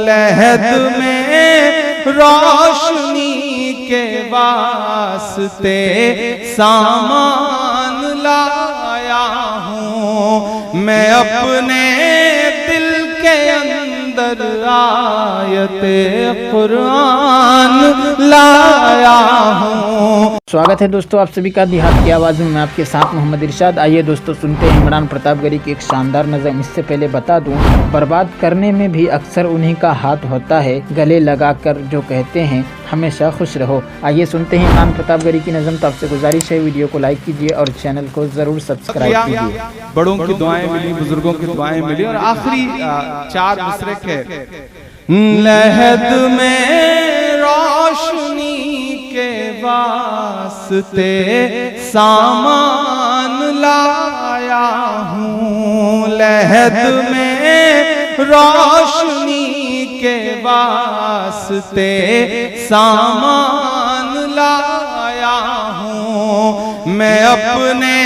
لحد میں روشنی کے واسطے سامان لایا ہوں، میں اپنے دل کے اندر آیت قرآن لایا ہوں۔ سواگت ہے دوستو آپ سبھی کا دیہات کی آواز میں آپ کے ساتھ محمد ارشاد۔ آئیے دوستو سنتے ہیں عمران پرتاپ گری کی ایک شاندار نظم۔ اس سے پہلے بتا دوں، برباد کرنے میں بھی اکثر انہی کا ہاتھ ہوتا ہے، گلے لگا کر جو کہتے ہیں ہمیشہ خوش رہو۔ آئیے سنتے ہیں عمران پرتاپ گری کی نظم۔ تو آپ سے گزارش ہے ویڈیو کو لائک کیجیے اور چینل کو ضرور سبسکرائب کیجیے۔ بڑوں کی دعائیں ملی، بزرگوں کی دعائیں ملی، اور آخری چار مصرے کے لحد میں روشنی کے واسطے سامان لایا ہوں، لحد میں روشنی کے واسطے سامان لایا ہوں، میں اپنے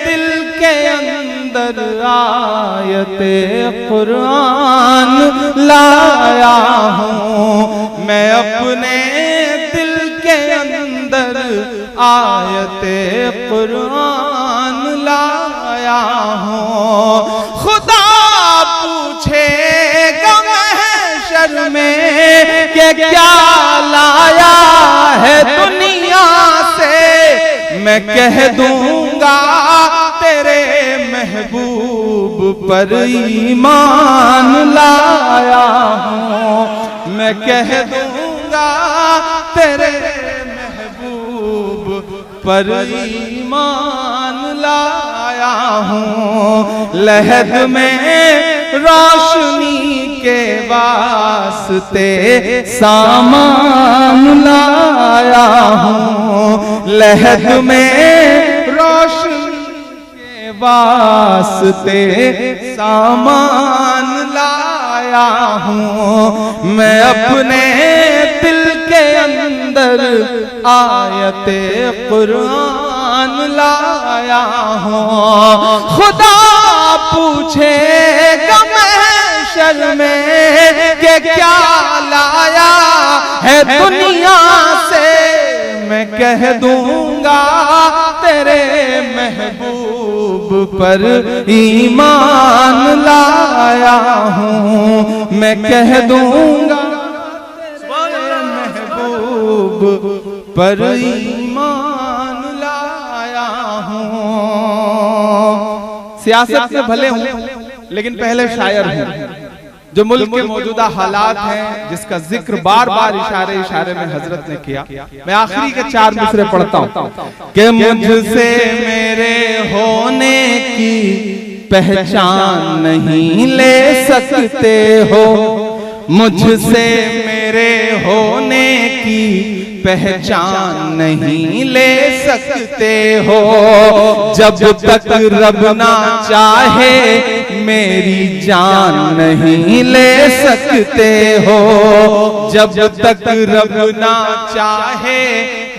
دل کے اندر آیت قرآن لایا ہوں، میں اپنے دل کے اندر آیت قرآن لایا ہوں۔ خدا پوچھے گا محشر میں کہ کیا لایا ہے دنیا سے، میں کہہ دوں گا تیرے محبوب پر ایمان لایا ہوں، میں کہہ دوں گا تیرے محبوب پر ایمان لایا ہوں، لحد میں روشنی کے واسطے سامان لایا ہوں، لحد میں روشنی واسطے سامان لایا ہوں، میں اپنے دل کے اندر آیت قرآن لایا ہوں۔ خدا پوچھے گا محشر میں کہ کیا لایا ہے دنیا سے، میں کہہ دوں گا تیرے محبوب پر ایمان لایا ہوں، میں کہہ دوں گا تیرے محبوب پر ایمان لایا ہوں۔ سیاست میں بھلے ہوں لیکن پہلے شاعر ہوں، جو ملک کے موجودہ حالات ہیں جس کا ذکر بار بار اشارے میں حضرت نے کیا۔ میں آخری کے چار مصرے پڑھتا ہوں کہ مجھ سے میرے ہونے کی پہچان نہیں لے سکتے ہو، مجھ سے میرے ہونے کی پہچان نہیں لے سکتے ہو، جب تک رب نہ چاہے میری جان نہیں لے سکتے ہو، جب تک رب نہ چاہے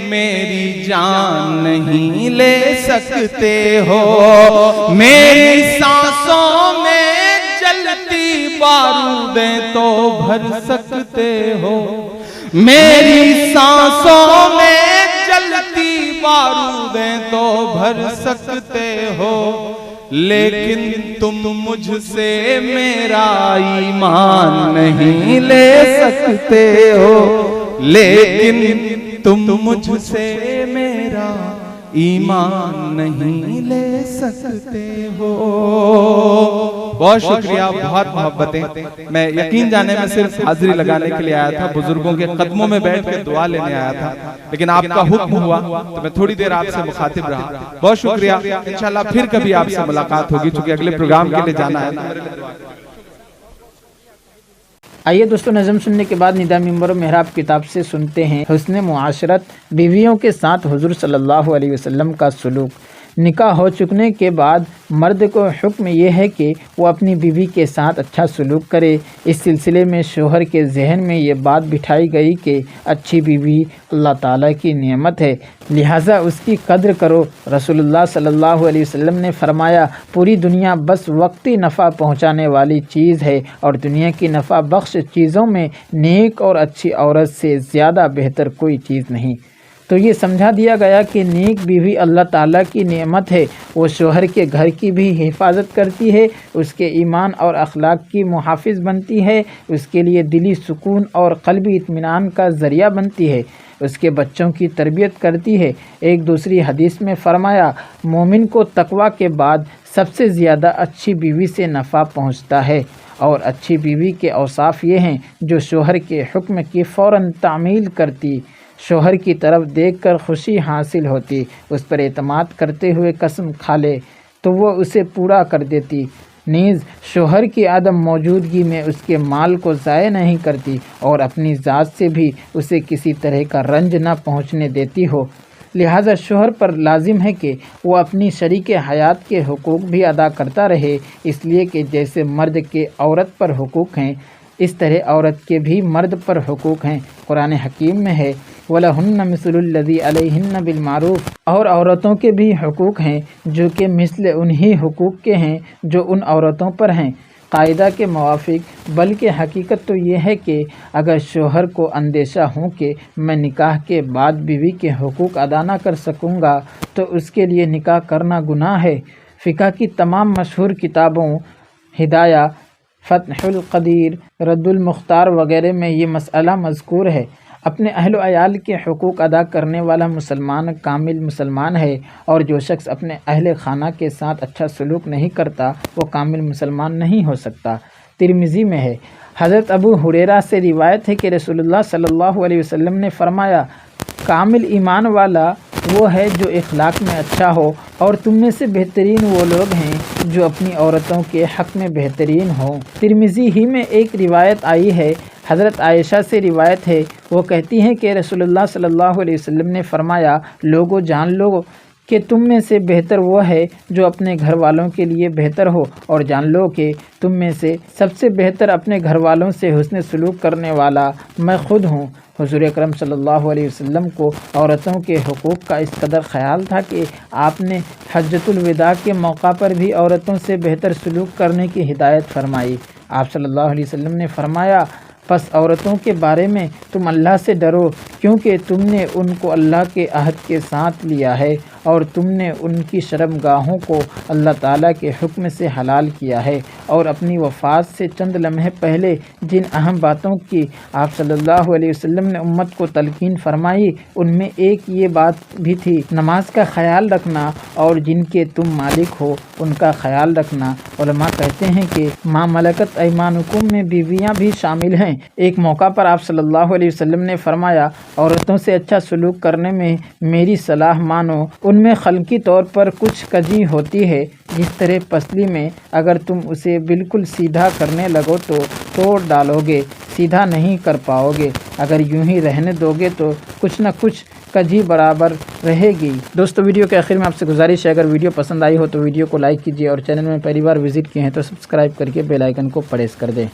میری جان نہیں لے سکتے ہو، میری سانسوں میں جلتی بارودیں تو بھر سکتے ہو، میری سانسوں میں جلتی بارودیں تو بھر سکتے ہو، لیکن تم مجھ سے میرا ایمان نہیں لے سکتے ہو، لیکن تم مجھ سے میرا ایمان نہیں لے سکتے ہو۔ بہت شکریہ، بہت محبتیں۔ میں یقین جانے میں صرف حاضری لگانے کے لیے آیا تھا، بزرگوں کے قدموں میں بیٹھ کے دعا لینے آیا تھا، لیکن آپ کا حکم ہوا تو میں تھوڑی دیر آپ سے مخاطب رہا۔ بہت شکریہ، انشاءاللہ پھر کبھی آپ سے ملاقات ہوگی، چونکہ اگلے پروگرام کے لیے جانا ہے۔ آئیے دوستو نظم سننے کے بعد ندا منبر و محراب کتاب سے سنتے ہیں حسن معاشرت، بیویوں کے ساتھ حضور صلی اللہ علیہ وسلم کا سلوک۔ نکاح ہو چکنے کے بعد مرد کو حکم یہ ہے کہ وہ اپنی بیوی کے ساتھ اچھا سلوک کرے۔ اس سلسلے میں شوہر کے ذہن میں یہ بات بٹھائی گئی کہ اچھی بیوی اللہ تعالیٰ کی نعمت ہے، لہٰذا اس کی قدر کرو۔ رسول اللہ صلی اللہ علیہ وسلم نے فرمایا، پوری دنیا بس وقتی نفع پہنچانے والی چیز ہے، اور دنیا کی نفع بخش چیزوں میں نیک اور اچھی عورت سے زیادہ بہتر کوئی چیز نہیں۔ تو یہ سمجھا دیا گیا کہ نیک بیوی اللہ تعالیٰ کی نعمت ہے، وہ شوہر کے گھر کی بھی حفاظت کرتی ہے، اس کے ایمان اور اخلاق کی محافظ بنتی ہے، اس کے لیے دلی سکون اور قلبی اطمینان کا ذریعہ بنتی ہے، اس کے بچوں کی تربیت کرتی ہے۔ ایک دوسری حدیث میں فرمایا، مومن کو تقوی کے بعد سب سے زیادہ اچھی بیوی سے نفع پہنچتا ہے، اور اچھی بیوی کے اوصاف یہ ہیں جو شوہر کے حکم کی فوراً تعمیل کرتی، شوہر کی طرف دیکھ کر خوشی حاصل ہوتی، اس پر اعتماد کرتے ہوئے قسم کھا لے تو وہ اسے پورا کر دیتی، نیز شوہر کی عدم موجودگی میں اس کے مال کو ضائع نہیں کرتی، اور اپنی ذات سے بھی اسے کسی طرح کا رنج نہ پہنچنے دیتی ہو۔ لہٰذا شوہر پر لازم ہے کہ وہ اپنی شریک حیات کے حقوق بھی ادا کرتا رہے، اس لیے کہ جیسے مرد کے عورت پر حقوق ہیں، اس طرح عورت کے بھی مرد پر حقوق ہیں۔ قرآن حکیم میں ہے، وَلَهُنَّ مِثْلُ الَّذِي عَلَيْهِنَّ بِالْمَعْرُوفِ، اور عورتوں کے بھی حقوق ہیں جو کہ مثل انہی حقوق کے ہیں جو ان عورتوں پر ہیں، قاعدہ کے موافق۔ بلکہ حقیقت تو یہ ہے کہ اگر شوہر کو اندیشہ ہو کہ میں نکاح کے بعد بیوی کے حقوق ادا نہ کر سکوں گا تو اس کے لیے نکاح کرنا گناہ ہے۔ فقہ کی تمام مشہور کتابوں ہدایہ، فتح القدیر، رد المختار وغیرہ میں یہ مسئلہ مذکور ہے۔ اپنے اہل و عیال کے حقوق ادا کرنے والا مسلمان کامل مسلمان ہے، اور جو شخص اپنے اہل خانہ کے ساتھ اچھا سلوک نہیں کرتا وہ کامل مسلمان نہیں ہو سکتا۔ ترمذی میں ہے، حضرت ابو ہریرہ سے روایت ہے کہ رسول اللہ صلی اللہ علیہ وسلم نے فرمایا، کامل ایمان والا وہ ہے جو اخلاق میں اچھا ہو، اور تم میں سے بہترین وہ لوگ ہیں جو اپنی عورتوں کے حق میں بہترین ہوں۔ ترمذی ہی میں ایک روایت آئی ہے، حضرت عائشہ سے روایت ہے، وہ کہتی ہیں کہ رسول اللہ صلی اللہ علیہ وسلم نے فرمایا، لوگو جان لو کہ تم میں سے بہتر وہ ہے جو اپنے گھر والوں کے لیے بہتر ہو، اور جان لو کہ تم میں سے سب سے بہتر اپنے گھر والوں سے حسن سلوک کرنے والا میں خود ہوں۔ حضور اکرم صلی اللہ علیہ وسلم کو عورتوں کے حقوق کا اس قدر خیال تھا کہ آپ نے حجۃ الوداع کے موقع پر بھی عورتوں سے بہتر سلوک کرنے کی ہدایت فرمائی۔ آپ صلی اللہ علیہ وسلم نے فرمایا، پس عورتوں کے بارے میں تم اللہ سے ڈرو، کیونکہ تم نے ان کو اللہ کے عہد کے ساتھ لیا ہے، اور تم نے ان کی شرمگاہوں کو اللہ تعالیٰ کے حکم سے حلال کیا ہے، اور اپنی وفات سے چند لمحے پہلے جن اہم باتوں کی آپ صلی اللہ علیہ وسلم نے امت کو تلقین فرمائی، ان میں ایک یہ بات بھی تھی، نماز کا خیال رکھنا، اور جن کے تم مالک ہو ان کا خیال رکھنا۔ علماء کہتے ہیں کہ ما ملکت ایمانکم میں بیویاں بھی شامل ہیں۔ ایک موقع پر آپ صلی اللہ علیہ وسلم نے فرمایا، عورتوں سے اچھا سلوک کرنے میں میری صلاح مانو، ان میں خلقی طور پر کچھ کجی ہوتی ہے، جس طرح پسلی میں اگر تم اسے بالکل سیدھا کرنے لگو تو توڑ ڈالو گے، سیدھا نہیں کر پاؤ گے، اگر یوں ہی رہنے دو گے تو کچھ نہ کچھ کجی برابر رہے گی۔ دوستو، ویڈیو کے آخر میں آپ سے گزارش ہے، اگر ویڈیو پسند آئی ہو تو ویڈیو کو لائک کیجیے، اور چینل میں پہلی بار وزٹ کیے ہیں تو سبسکرائب کر کے بیل آئیکن کو پریس کر دیں۔